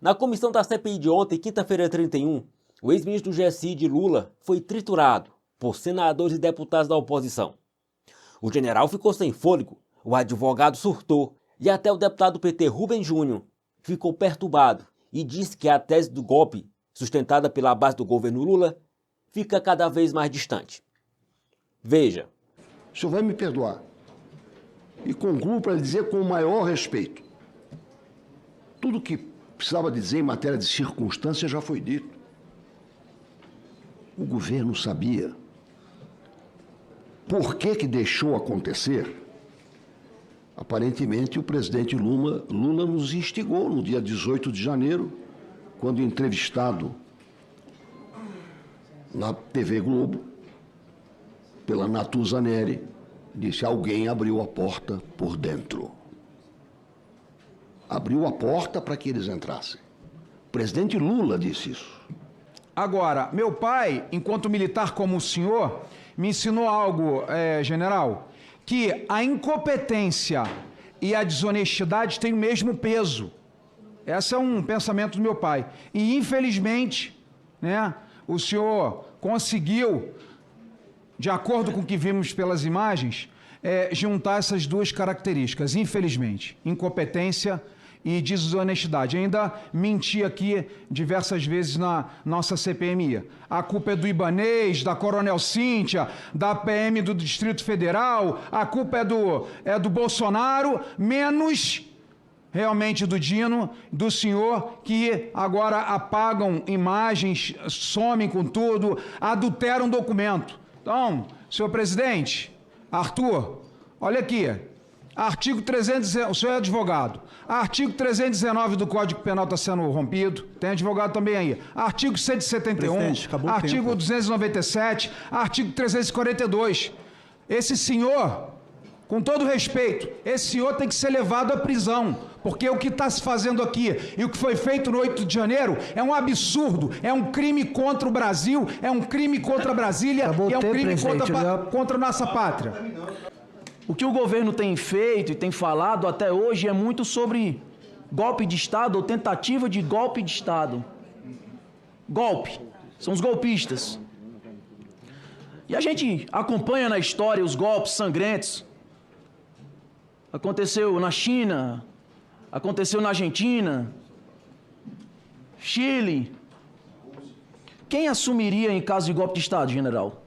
Na comissão da CPI de ontem, quinta-feira 31, o ex-ministro do GSI de Lula foi triturado por senadores e deputados da oposição. O general ficou sem fôlego, o advogado surtou e até o deputado do PT Rubem Júnior ficou perturbado e disse que a tese do golpe, sustentada pela base do governo Lula, fica cada vez mais distante. Veja. O senhor vai me perdoar. E concluo para lhe dizer com o maior respeito. Tudo que precisava dizer em matéria de circunstância já foi dito. O governo sabia por que deixou acontecer. Aparentemente, o presidente Lula nos instigou no dia 18 de janeiro, quando entrevistado na TV Globo, pela Natuza Neri, disse: alguém abriu a porta por dentro. Abriu a porta para que eles entrassem. O presidente Lula disse isso. Agora, meu pai, enquanto militar como o senhor, me ensinou algo, general, que a incompetência e a desonestidade têm o mesmo peso. Esse é um pensamento do meu pai. E, infelizmente, né, o senhor conseguiu, de acordo com o que vimos pelas imagens, juntar essas duas características, infelizmente, incompetência e desonestidade. Ainda menti aqui diversas vezes na nossa CPMI. A culpa é do Ibanez, da Coronel Cíntia, da PM do Distrito Federal, a culpa é do Bolsonaro, menos realmente do Dino, do senhor, que agora apagam imagens, somem com tudo, adulteram documento. Então, senhor presidente, Arthur, olha aqui, artigo 319, o senhor é advogado, artigo 319 do Código Penal está sendo rompido, tem advogado também aí, artigo 171, artigo 297, artigo 342, esse senhor, com todo respeito, esse senhor tem que ser levado à prisão, porque o que está se fazendo aqui e o que foi feito no 8 de janeiro é um absurdo, é um crime contra o Brasil, é um crime contra Brasília e é um crime contra a nossa pátria. O que o governo tem feito e tem falado até hoje é muito sobre golpe de Estado ou tentativa de golpe de Estado. Golpe. São os golpistas. E a gente acompanha na história os golpes sangrentos. Aconteceu na China, aconteceu na Argentina, Chile. Quem assumiria em caso de golpe de Estado, general?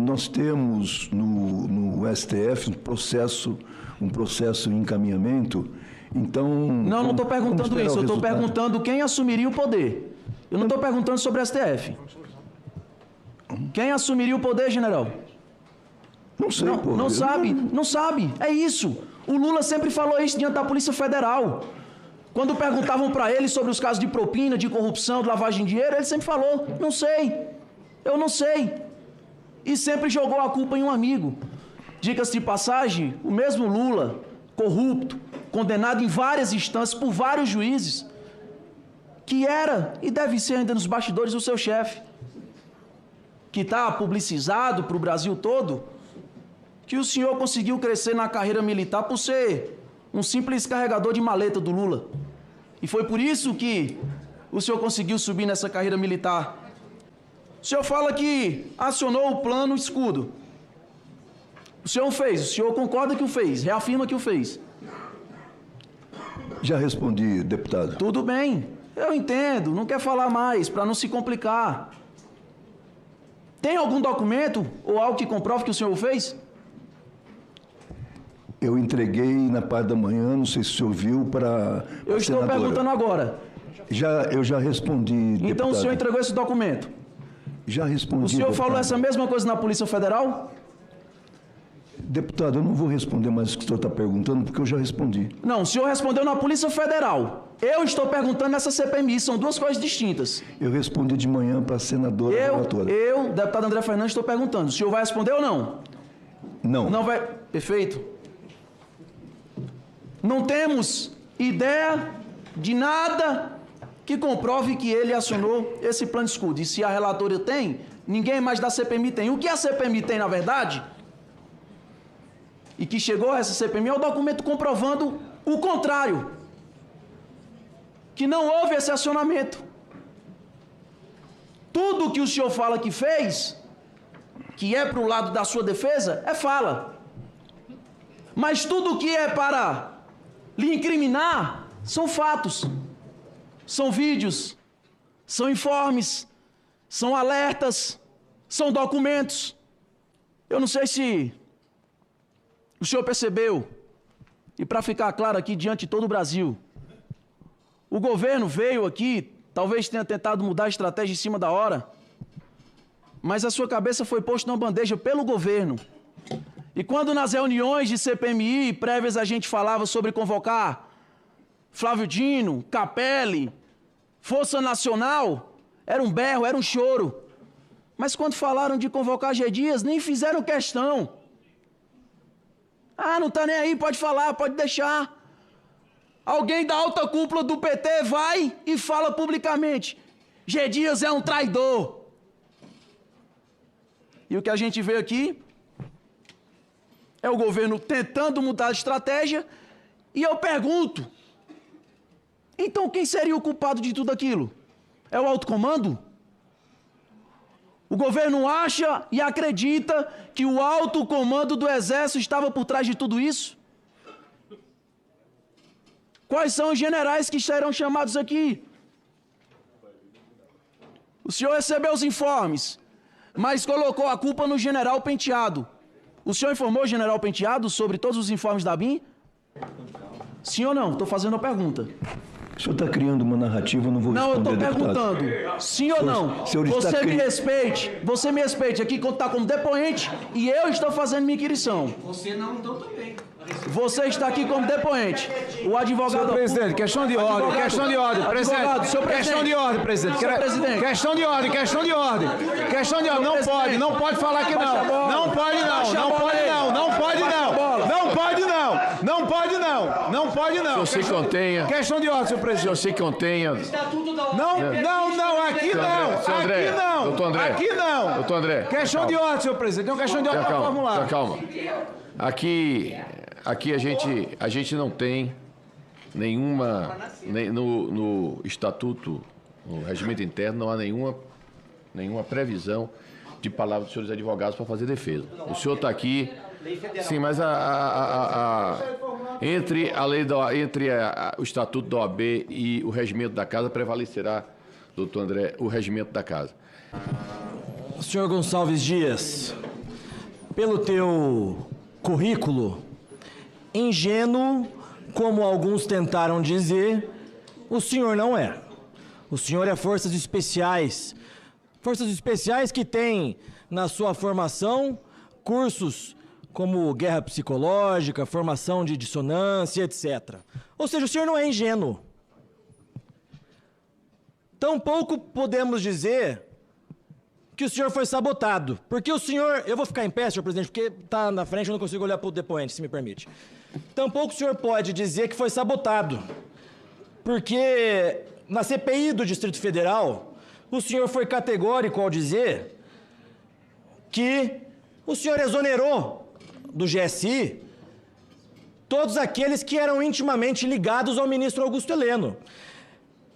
Nós temos no STF um processo em encaminhamento, então... Não estou perguntando isso, eu estou perguntando quem assumiria o poder. Eu não estou perguntando sobre o STF. Quem assumiria o poder, general? Não sei, pô. Não sabe, é isso. O Lula sempre falou isso diante da Polícia Federal. Quando perguntavam para ele sobre os casos de propina, de corrupção, de lavagem de dinheiro, ele sempre falou, não sei, eu não sei. E sempre jogou a culpa em um amigo. Diga-se de passagem, o mesmo Lula, corrupto, condenado em várias instâncias por vários juízes, que era e deve ser ainda nos bastidores o seu chefe, que está publicizado para o Brasil todo, que o senhor conseguiu crescer na carreira militar por ser um simples carregador de maleta do Lula. E foi por isso que o senhor conseguiu subir nessa carreira militar. O senhor fala que acionou o plano escudo. O senhor fez, o senhor concorda que o fez, reafirma que o fez. Já respondi, deputado. Tudo bem, eu entendo, não quer falar mais, para não se complicar. Tem algum documento ou algo que comprove que o senhor o fez? Eu entreguei na parte da manhã, não sei se o senhor viu, para Eu estou perguntando agora. Eu já respondi, deputado. Então o senhor entregou esse documento? Já respondi, O senhor deputado. falou essa mesma coisa na Polícia Federal? Deputado, eu não vou responder mais o que o senhor está perguntando, porque eu já respondi. Não, o senhor respondeu na Polícia Federal. Eu estou perguntando nessa CPMI, são duas coisas distintas. Eu respondi de manhã para a senadora relatora. Eu, deputado André Fernandes, estou perguntando. O senhor vai responder ou não? Não. Não vai... Perfeito. Não temos ideia de nada que comprove que ele acionou esse plano de escudo. E se a relatora tem, ninguém mais da CPMI tem. O que a CPMI tem, na verdade, e que chegou a essa CPMI é o documento comprovando o contrário. Que não houve esse acionamento. Tudo que o senhor fala que fez, que é para o lado da sua defesa, é fala. Mas tudo que é para lhe incriminar são fatos, são vídeos, são informes, são alertas, são documentos. Eu não sei se o senhor percebeu, e para ficar claro aqui diante de todo o Brasil, o governo veio aqui, talvez tenha tentado mudar a estratégia em cima da hora, mas a sua cabeça foi posta numa bandeja pelo governo. E quando nas reuniões de CPMI prévias a gente falava sobre convocar Flávio Dino, Capelli, Força Nacional, era um berro, era um choro. Mas quando falaram de convocar G. Dias, nem fizeram questão. Ah, não tá nem aí, pode falar, pode deixar. Alguém da alta cúpula do PT vai e fala publicamente: G. Dias é um traidor. E o que a gente vê aqui é o governo tentando mudar a estratégia, e eu pergunto, então quem seria o culpado de tudo aquilo? É o alto comando? O governo acha e acredita que o alto comando do Exército estava por trás de tudo isso? Quais são os generais que serão chamados aqui? O senhor recebeu os informes, mas colocou a culpa no general Penteado. O senhor informou o general Penteado sobre todos os informes da BIM? Sim ou não? Estou fazendo a pergunta. O senhor está criando uma narrativa, eu não vou responder, Não, eu estou deputado. perguntando. Sim ou não? Senhor está Você me respeite aqui quando está como depoente e eu estou fazendo minha inquirição. Você não, então também. Você está aqui como depoente. O advogado... Senhor presidente, questão de ordem, questão de ordem, presidente. Questão de ordem, presidente. Questão de ordem, questão de ordem. Questão de ordem, não pode falar que não. Não pode não, não pode não, não pode não. Não pode não, não pode não, não pode não. Se contenha. Questão de ordem, senhor presidente. Se contenha. Não, aqui não, Seu André, aqui não, doutor André. aqui não. Doutor André. Questão de ordem, senhor presidente, tem uma questão de ordem para formular. Calma. Aqui a gente não tem nenhuma, no estatuto, no regimento interno, não há nenhuma previsão de palavra dos senhores advogados para fazer defesa. O senhor está aqui, sim, mas entre o estatuto da OAB e o regimento da casa prevalecerá, doutor André, o regimento da casa. Senhor Gonçalves Dias, pelo teu currículo, ingênuo, como alguns tentaram dizer, o senhor não é. O senhor é forças especiais. Forças especiais que têm na sua formação cursos como guerra psicológica, formação de dissonância, etc. Ou seja, o senhor não é ingênuo. Tampouco podemos dizer que o senhor foi sabotado. Porque o senhor... Eu vou ficar em pé, senhor presidente, porque está na frente, eu não consigo olhar para o depoente, se me permite. Tampouco o senhor pode dizer que foi sabotado. Porque na CPI do Distrito Federal, o senhor foi categórico ao dizer que o senhor exonerou do GSI todos aqueles que eram intimamente ligados ao ministro Augusto Heleno.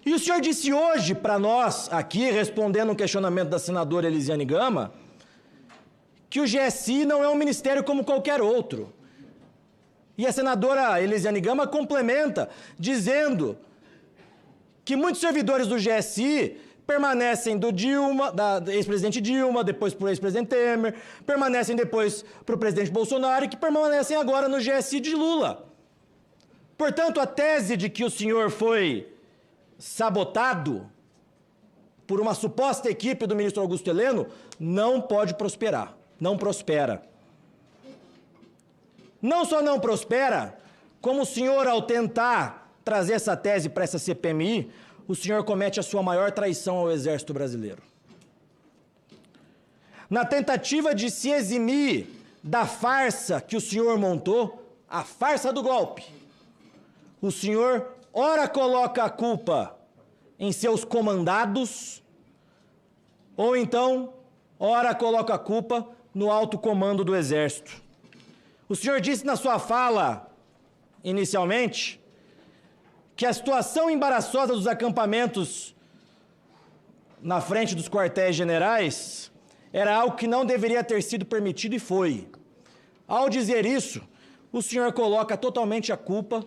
E o senhor disse hoje para nós, aqui, respondendo um questionamento da senadora Elisiane Gama, que o GSI não é um ministério como qualquer outro. E a senadora Elisiane Gama complementa, dizendo que muitos servidores do GSI permanecem do Dilma, da ex-presidente Dilma, depois para o ex-presidente Temer, permanecem depois para o presidente Bolsonaro e que permanecem agora no GSI de Lula. Portanto, a tese de que o senhor foi sabotado por uma suposta equipe do ministro Augusto Heleno não pode prosperar, não prospera. Não só não prospera, como o senhor, ao tentar trazer essa tese para essa CPMI, o senhor comete a sua maior traição ao Exército Brasileiro. Na tentativa de se eximir da farsa que o senhor montou, a farsa do golpe, o senhor ora coloca a culpa em seus comandados, ou então, ora coloca a culpa no alto comando do Exército. O senhor disse na sua fala, inicialmente, que a situação embaraçosa dos acampamentos na frente dos quartéis generais era algo que não deveria ter sido permitido e foi. Ao dizer isso, o senhor coloca totalmente a culpa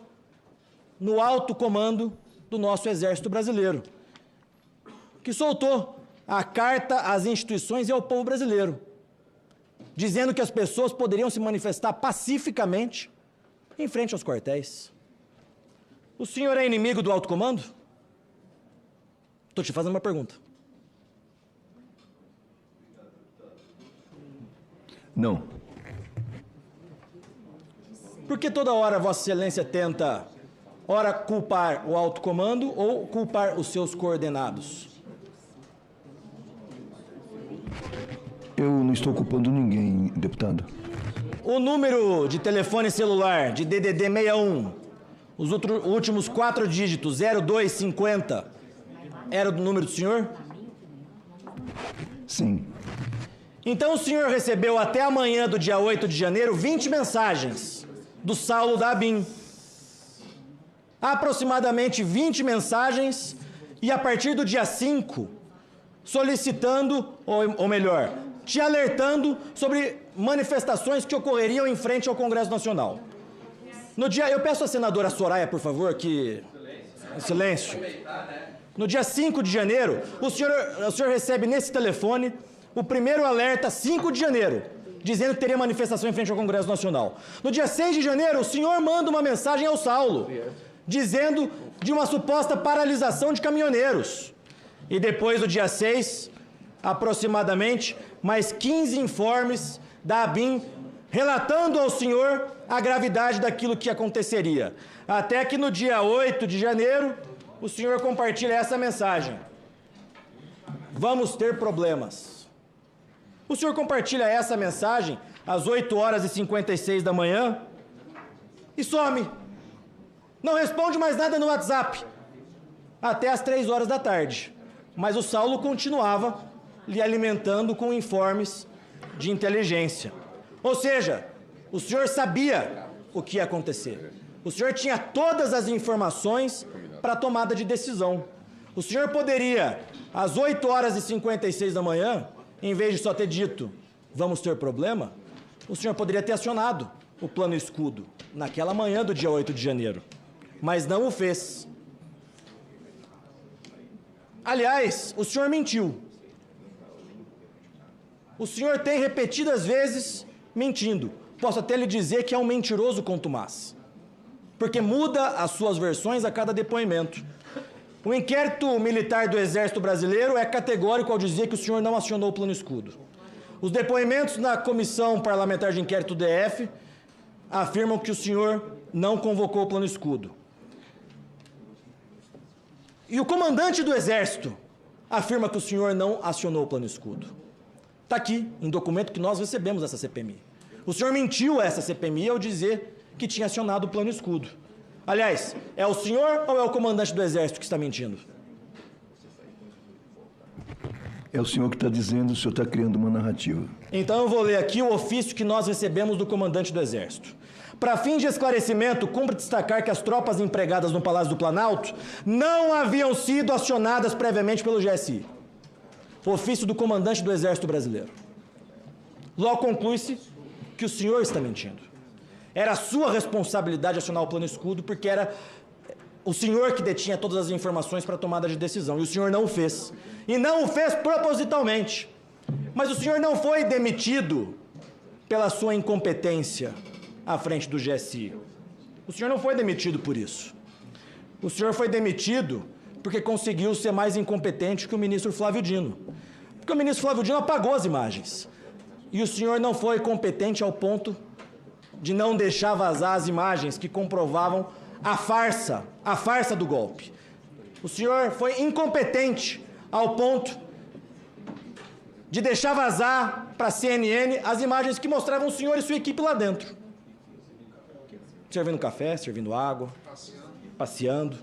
no alto comando do nosso Exército Brasileiro, que soltou a carta às instituições e ao povo brasileiro, dizendo que as pessoas poderiam se manifestar pacificamente em frente aos quartéis. O senhor é inimigo do alto comando? Estou te fazendo uma pergunta. Não. Por que toda hora Vossa Excelência tenta, ora, culpar o alto comando ou culpar os seus coordenados? Eu não estou culpando ninguém, deputado. O número de telefone celular de DDD 61, os últimos 4 dígitos, 0250, era do número do senhor? Sim. Então o senhor recebeu até amanhã do dia 8 de janeiro 20 mensagens do Saulo da ABIN. Aproximadamente 20 mensagens e a partir do dia 5, solicitando, ou melhor, te alertando sobre manifestações que ocorreriam em frente ao Congresso Nacional. No dia, eu peço à senadora Soraya, por favor, que... Silêncio. No dia 5 de janeiro, o senhor recebe nesse telefone o primeiro alerta, 5 de janeiro, dizendo que teria manifestação em frente ao Congresso Nacional. No dia 6 de janeiro, o senhor manda uma mensagem ao Saulo, dizendo de uma suposta paralisação de caminhoneiros. E depois do dia 6, aproximadamente, mais 15 informes da ABIN relatando ao senhor a gravidade daquilo que aconteceria. Até que no dia 8 de janeiro, o senhor compartilha essa mensagem. Vamos ter problemas. O senhor compartilha essa mensagem às 8h56 da manhã e some. Não responde mais nada no WhatsApp até às 3 horas da tarde. Mas o Saulo continuava lhe alimentando com informes de inteligência. Ou seja, o senhor sabia o que ia acontecer. O senhor tinha todas as informações para a tomada de decisão. O senhor poderia, às 8h56 da manhã, em vez de só ter dito, vamos ter problema, o senhor poderia ter acionado o plano escudo naquela manhã do dia 8 de janeiro. Mas não o fez. Aliás, o senhor mentiu. O senhor tem repetidas vezes mentindo. Posso até lhe dizer que é um mentiroso contumaz, porque muda as suas versões a cada depoimento. O inquérito militar do Exército Brasileiro é categórico ao dizer que o senhor não acionou o plano escudo. Os depoimentos na Comissão Parlamentar de Inquérito do DF afirmam que o senhor não convocou o plano escudo. E o comandante do Exército afirma que o senhor não acionou o plano escudo. Está aqui, em documento que nós recebemos dessa CPMI. O senhor mentiu a essa CPMI ao dizer que tinha acionado o plano escudo. Aliás, é o senhor ou é o comandante do Exército que está mentindo? É o senhor que está dizendo, o senhor está criando uma narrativa. Então eu vou ler aqui o ofício que nós recebemos do comandante do Exército. Para fim de esclarecimento, cumpre destacar que as tropas empregadas no Palácio do Planalto não haviam sido acionadas previamente pelo GSI. Ofício do comandante do Exército Brasileiro. Logo conclui-se que o senhor está mentindo. Era sua responsabilidade acionar o plano escudo, porque era o senhor que detinha todas as informações para a tomada de decisão, e o senhor não o fez. E não o fez propositalmente. Mas o senhor não foi demitido pela sua incompetência à frente do GSI. O senhor não foi demitido por isso. O senhor foi demitido porque conseguiu ser mais incompetente que o ministro Flávio Dino. Porque o ministro Flávio Dino apagou as imagens. E o senhor não foi competente ao ponto de não deixar vazar as imagens que comprovavam a farsa do golpe. O senhor foi incompetente ao ponto de deixar vazar para a CNN as imagens que mostravam o senhor e sua equipe lá dentro. Servindo café, servindo água, passeando.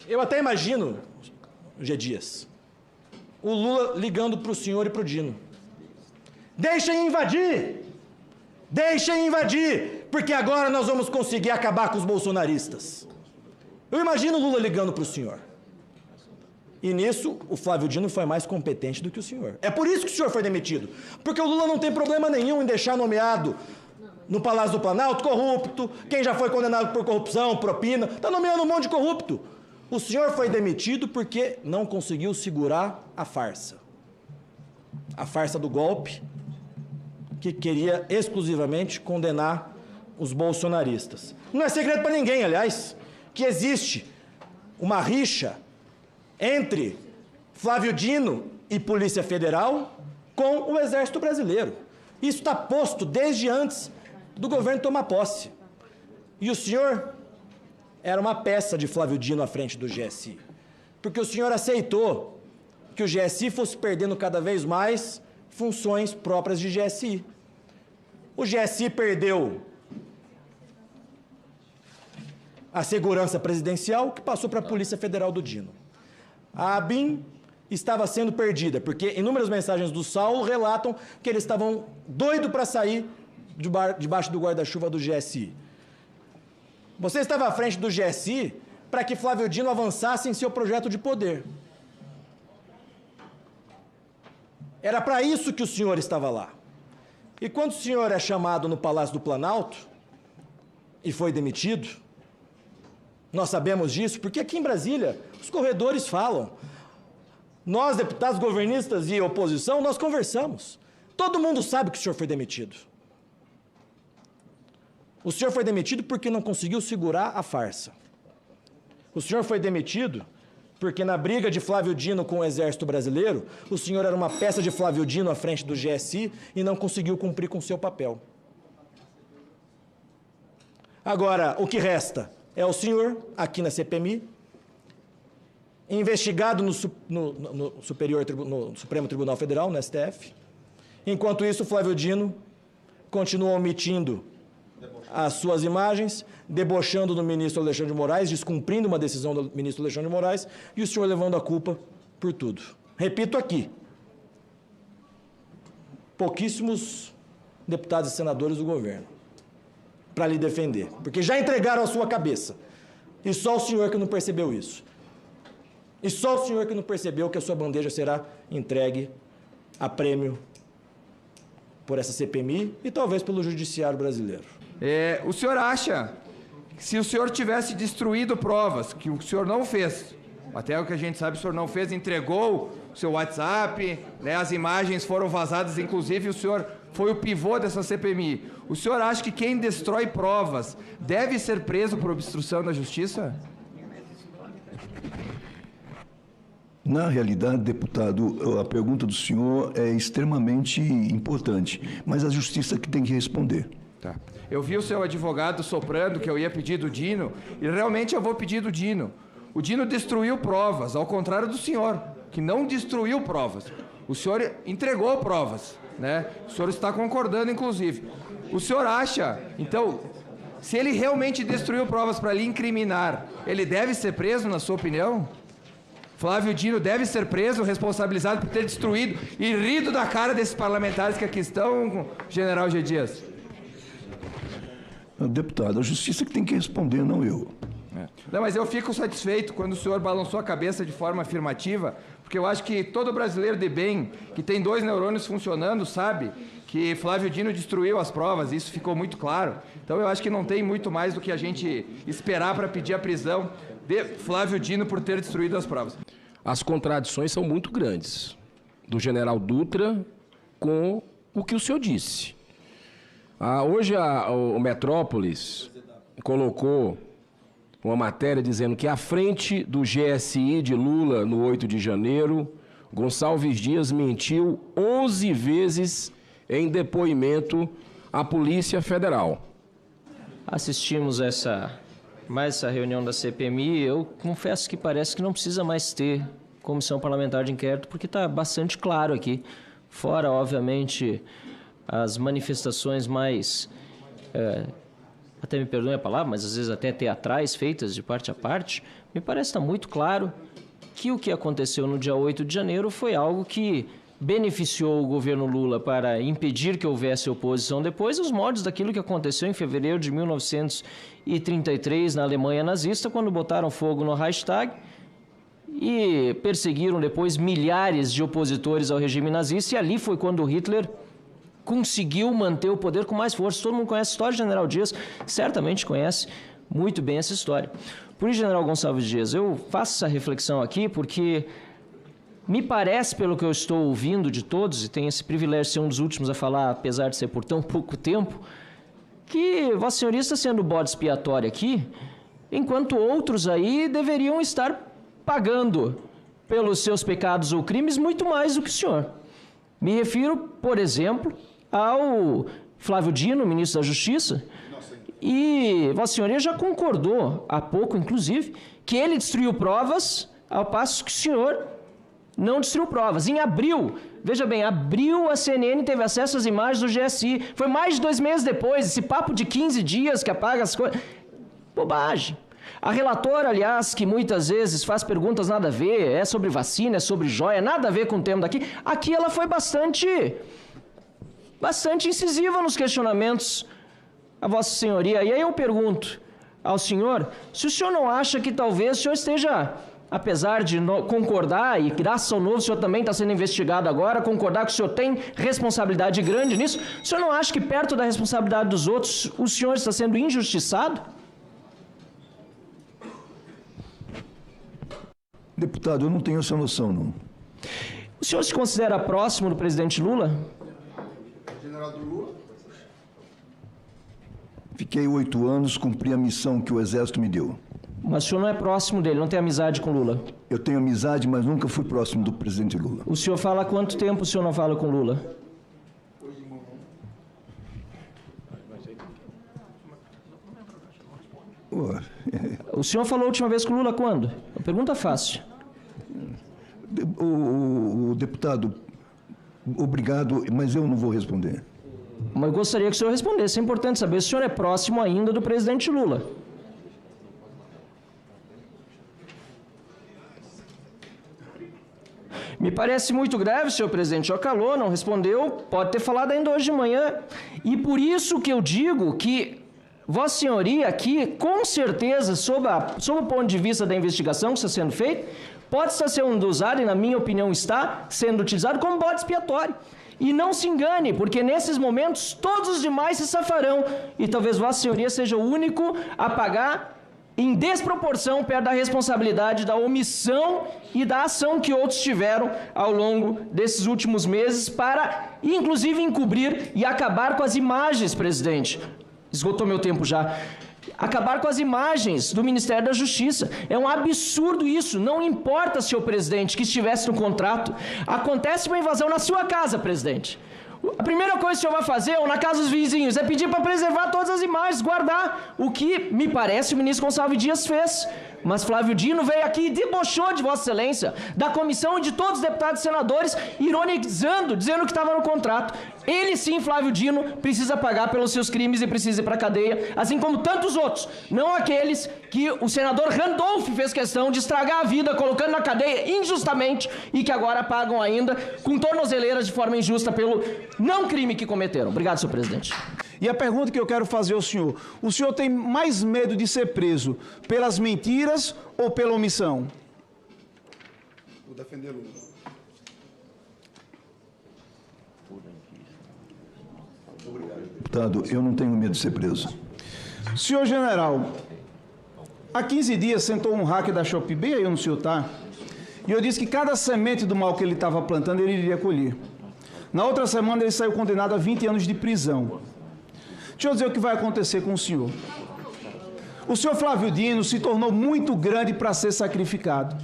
Eu até imagino, G. Dias, o Lula ligando para o senhor e para o Dino. Deixem invadir! Deixem invadir! Porque agora nós vamos conseguir acabar com os bolsonaristas. Eu imagino o Lula ligando para o senhor. E nisso, o Flávio Dino foi mais competente do que o senhor. É por isso que o senhor foi demitido. Porque o Lula não tem problema nenhum em deixar nomeado no Palácio do Planalto corrupto, quem já foi condenado por corrupção, propina, está nomeando um monte de corrupto. O senhor foi demitido porque não conseguiu segurar a farsa. A farsa do golpe, que queria exclusivamente condenar os bolsonaristas. Não é segredo para ninguém, aliás, que existe uma rixa entre Flávio Dino e Polícia Federal com o Exército Brasileiro. Isso está posto desde antes do governo tomar posse. E o senhor era uma peça de Flávio Dino à frente do GSI, porque o senhor aceitou que o GSI fosse perdendo cada vez mais funções próprias de GSI. O GSI perdeu a segurança presidencial, que passou para a Polícia Federal do Dino. A ABIN estava sendo perdida, porque inúmeras mensagens do Saulo relatam que eles estavam doidos para sair debaixo do guarda-chuva do GSI. Você estava à frente do GSI para que Flávio Dino avançasse em seu projeto de poder. Era para isso que o senhor estava lá. E quando o senhor é chamado no Palácio do Planalto e foi demitido, nós sabemos disso porque aqui em Brasília os corredores falam. Nós, deputados governistas e oposição, nós conversamos. Todo mundo sabe que o senhor foi demitido. O senhor foi demitido porque não conseguiu segurar a farsa. O senhor foi demitido porque na briga de Flávio Dino com o Exército Brasileiro, o senhor era uma peça de Flávio Dino à frente do GSI e não conseguiu cumprir com o seu papel. Agora, o que resta é o senhor, aqui na CPMI, investigado no Supremo Tribunal Federal, no STF. Enquanto isso, Flávio Dino continua omitindo as suas imagens, debochando do ministro Alexandre de Moraes, descumprindo uma decisão do ministro Alexandre de Moraes, e o senhor levando a culpa por tudo. Repito aqui, pouquíssimos deputados e senadores do governo para lhe defender, porque já entregaram a sua cabeça, e só o senhor que não percebeu isso. E só o senhor que não percebeu que a sua bandeja será entregue a prêmio por essa CPMI e talvez pelo judiciário brasileiro. O senhor acha que se o senhor tivesse destruído provas, que o senhor não fez, até o que a gente sabe o senhor não fez, entregou o seu WhatsApp, né, as imagens foram vazadas, inclusive o senhor foi o pivô dessa CPMI. O senhor acha que quem destrói provas deve ser preso por obstrução da justiça? Na realidade, deputado, a pergunta do senhor é extremamente importante, mas a justiça que tem que responder. Tá. Eu vi o seu advogado soprando que eu ia pedir do Dino, e realmente eu vou pedir do Dino. O Dino destruiu provas, ao contrário do senhor, que não destruiu provas. O senhor entregou provas, né? O senhor está concordando, inclusive. O senhor acha, então, se ele realmente destruiu provas para lhe incriminar, ele deve ser preso, na sua opinião? Flávio Dino deve ser preso, responsabilizado por ter destruído e rido da cara desses parlamentares que aqui estão, general G. Dias? Deputado, a justiça que tem que responder, não eu. Não, mas eu fico satisfeito quando o senhor balançou a cabeça de forma afirmativa, porque eu acho que todo brasileiro de bem, que tem 2 neurônios funcionando, sabe que Flávio Dino destruiu as provas, isso ficou muito claro. Então eu acho que não tem muito mais do que a gente esperar para pedir a prisão de Flávio Dino por ter destruído as provas. As contradições são muito grandes do general Dutra com o que o senhor disse. Hoje o Metrópolis colocou uma matéria dizendo que à frente do GSI de Lula no 8 de janeiro, Gonçalves Dias mentiu 11 vezes em depoimento à Polícia Federal. Assistimos mais essa reunião da CPMI, eu confesso que parece que não precisa mais ter comissão parlamentar de inquérito, porque está bastante claro aqui. Fora, obviamente, as manifestações mais, até me perdoem a palavra, mas às vezes até teatrais, feitas de parte a parte, me parece que está muito claro que o que aconteceu no dia 8 de janeiro foi algo que beneficiou o governo Lula para impedir que houvesse oposição depois, os moldes daquilo que aconteceu em fevereiro de 1933 na Alemanha nazista, quando botaram fogo no Reichstag e perseguiram depois milhares de opositores ao regime nazista, e ali foi quando Hitler conseguiu manter o poder com mais força. Todo mundo conhece a história do General Dias, certamente conhece muito bem essa história. Por isso, General Gonçalves Dias, eu faço essa reflexão aqui porque me parece, pelo que eu estou ouvindo de todos, e tenho esse privilégio de ser um dos últimos a falar, apesar de ser por tão pouco tempo, que Vossa Senhoria está sendo bode expiatório aqui, enquanto outros aí deveriam estar pagando pelos seus pecados ou crimes muito mais do que o senhor. Me refiro, por exemplo, ao Flávio Dino, ministro da Justiça, e Vossa Senhoria já concordou, há pouco inclusive, que ele destruiu provas, ao passo que o senhor não destruiu provas. Em abril, veja bem, abril a CNN teve acesso às imagens do GSI. Foi mais de 2 meses depois, esse papo de 15 dias que apaga as coisas. Bobagem. A relatora, aliás, que muitas vezes faz perguntas nada a ver, é sobre vacina, é sobre joia, nada a ver com o tema daqui. Aqui ela foi bastante incisiva nos questionamentos a Vossa Senhoria. E aí eu pergunto ao senhor, se o senhor não acha que talvez o senhor esteja, apesar de concordar, e graças ao novo o senhor também está sendo investigado agora, concordar que o senhor tem responsabilidade grande nisso, o senhor não acha que perto da responsabilidade dos outros o senhor está sendo injustiçado? Deputado, eu não tenho essa noção, não. O senhor se considera próximo do presidente Lula? General do Lula? Fiquei 8 anos, cumpri a missão que o Exército me deu. Mas o senhor não é próximo dele, não tem amizade com Lula? Eu tenho amizade, mas nunca fui próximo do presidente Lula. O senhor fala há quanto tempo o senhor não fala com Lula? O senhor falou a última vez com Lula quando? Pergunta fácil. O deputado, obrigado, mas eu não vou responder. Mas eu gostaria que o senhor respondesse. É importante saber se o senhor é próximo ainda do presidente Lula. Me parece muito grave, senhor presidente. Já calou, não respondeu, pode ter falado ainda hoje de manhã. E por isso que eu digo que Vossa Senhoria aqui, com certeza, sob o ponto de vista da investigação que está sendo feita, pode estar sendo usado, e na minha opinião está sendo utilizado como bode expiatório. E não se engane, porque nesses momentos todos os demais se safarão. E talvez Vossa Senhoria seja o único a pagar em desproporção perto da responsabilidade da omissão e da ação que outros tiveram ao longo desses últimos meses para, inclusive, encobrir e acabar com as imagens, presidente. Esgotou meu tempo já. Acabar com as imagens do Ministério da Justiça. É um absurdo isso. Não importa, senhor presidente, que estivesse no contrato. Acontece uma invasão na sua casa, presidente. A primeira coisa que o senhor vai fazer, ou na casa dos vizinhos, é pedir para preservar todas as imagens, guardar. O que, me parece, o ministro Gonçalves Dias fez. Mas Flávio Dino veio aqui e debochou de Vossa Excelência, da comissão e de todos os deputados e senadores, ironizando, dizendo que estava no contrato. Ele sim, Flávio Dino, precisa pagar pelos seus crimes e precisa ir para a cadeia, assim como tantos outros, não aqueles que o senador Randolph fez questão de estragar a vida, colocando na cadeia injustamente e que agora pagam ainda com tornozeleiras de forma injusta pelo não crime que cometeram. Obrigado, senhor presidente. E a pergunta que eu quero fazer ao senhor: o senhor tem mais medo de ser preso pelas mentiras ou pela omissão? Vou defender Lula. Deputado, eu não tenho medo de ser preso. Senhor general, há 15 dias sentou um hacker da Shopee, bem aí onde o senhor está, e eu disse que cada semente do mal que ele estava plantando, ele iria colher. Na outra semana, ele saiu condenado a 20 anos de prisão. Deixa eu dizer o que vai acontecer com o senhor. O senhor Flávio Dino se tornou muito grande para ser sacrificado.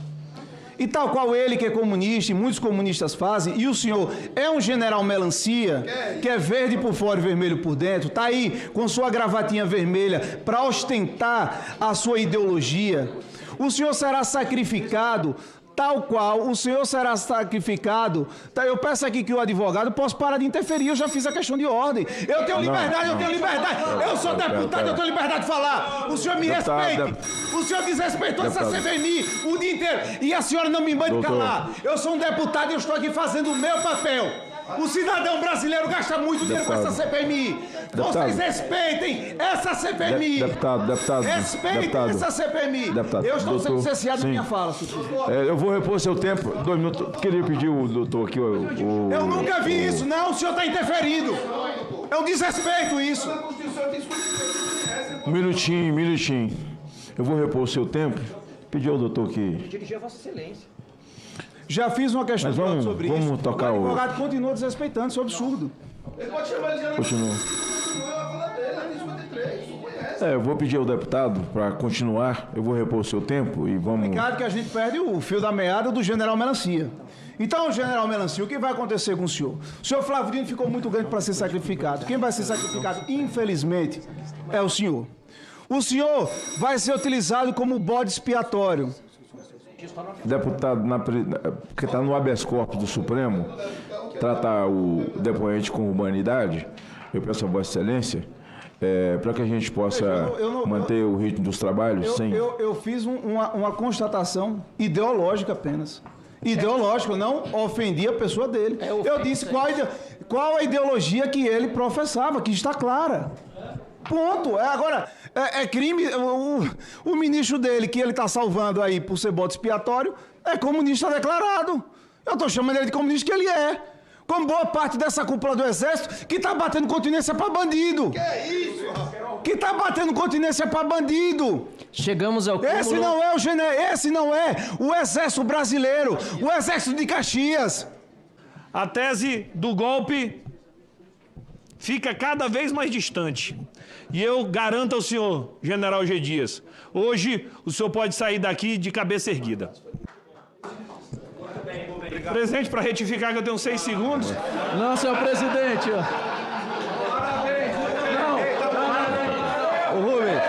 E tal qual ele, que é comunista, e muitos comunistas fazem, e o senhor é um general melancia, que é verde por fora e vermelho por dentro, está aí com sua gravatinha vermelha para ostentar a sua ideologia. O senhor será sacrificado tal qual o senhor será sacrificado, tá, eu peço aqui que o advogado possa parar de interferir, eu já fiz a questão de ordem. Eu tenho liberdade, eu tenho liberdade. Eu sou deputado, eu tenho liberdade de falar. O senhor me respeite. O senhor desrespeitou essa CPMI o dia inteiro. E a senhora não me mande calar. Eu sou um deputado e eu estou aqui fazendo o meu papel. O cidadão brasileiro gasta muito dinheiro com essa CPMI. Vocês respeitem essa CPMI. Deputado. Respeitem essa CPMI. Eu estou sendo cerceado na minha fala, senhor. Eu vou repor seu tempo. 2 minutos. Queria pedir o doutor aqui. Eu nunca vi isso, não. O senhor está interferindo. É um desrespeito isso. Um minutinho. Eu vou repor o seu tempo. Pedir ao doutor que... Dirigir a Vossa Excelência. Já fiz uma questão sobre isso. Vamos tocar o advogado continua desrespeitando, isso é um absurdo. Ele pode chamar ele de Continua. Eu vou pedir ao deputado para continuar. Eu vou repor o seu tempo e vamos... Complicado que a gente perde o fio da meada do general Melancia. Então, general Melancia, o que vai acontecer com o senhor? O senhor Flávio Dino ficou muito grande para ser sacrificado. Quem vai ser sacrificado, infelizmente, é o senhor. O senhor vai ser utilizado como bode expiatório. Deputado, que está no habeas corpus do Supremo, tratar o depoente com humanidade, eu peço a Vossa Excelência, para que a gente possa manter o ritmo dos trabalhos sem... Eu fiz uma constatação ideológica apenas. Ideológica, eu não ofendi a pessoa dele. Eu disse qual a ideologia que ele professava, que está clara. Ponto. Agora, é crime. O ministro dele, que ele está salvando aí por ser bode expiatório, é comunista declarado. Eu estou chamando ele de comunista que ele é. Como boa parte dessa cúpula do Exército, que está batendo continência para bandido. Que é isso, rapaz? Que está batendo continência para bandido. Chegamos ao cúmulo... Esse não é o Exército Brasileiro, o Exército de Caxias. A tese do golpe fica cada vez mais distante. E eu garanto ao senhor, general G. Dias, hoje o senhor pode sair daqui de cabeça erguida. Presidente, para retificar que eu tenho 6 segundos. Não, senhor presidente. Ô Rubens.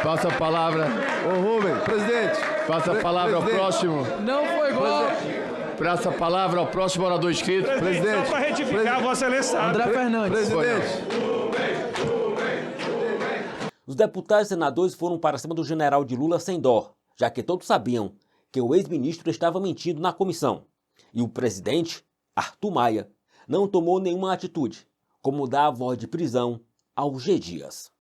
Passa a palavra. Ô Rubens, presidente. Passa a palavra ao próximo. Não foi golpe. Passa a palavra ao próximo orador inscrito. Presidente, só para retificar, Vossa Excelência. André Fernandes. Os deputados e senadores foram para cima do general de Lula sem dó, já que todos sabiam que o ex-ministro estava mentindo na comissão. E o presidente, Arthur Maia, não tomou nenhuma atitude, como dar a voz de prisão ao G. Dias.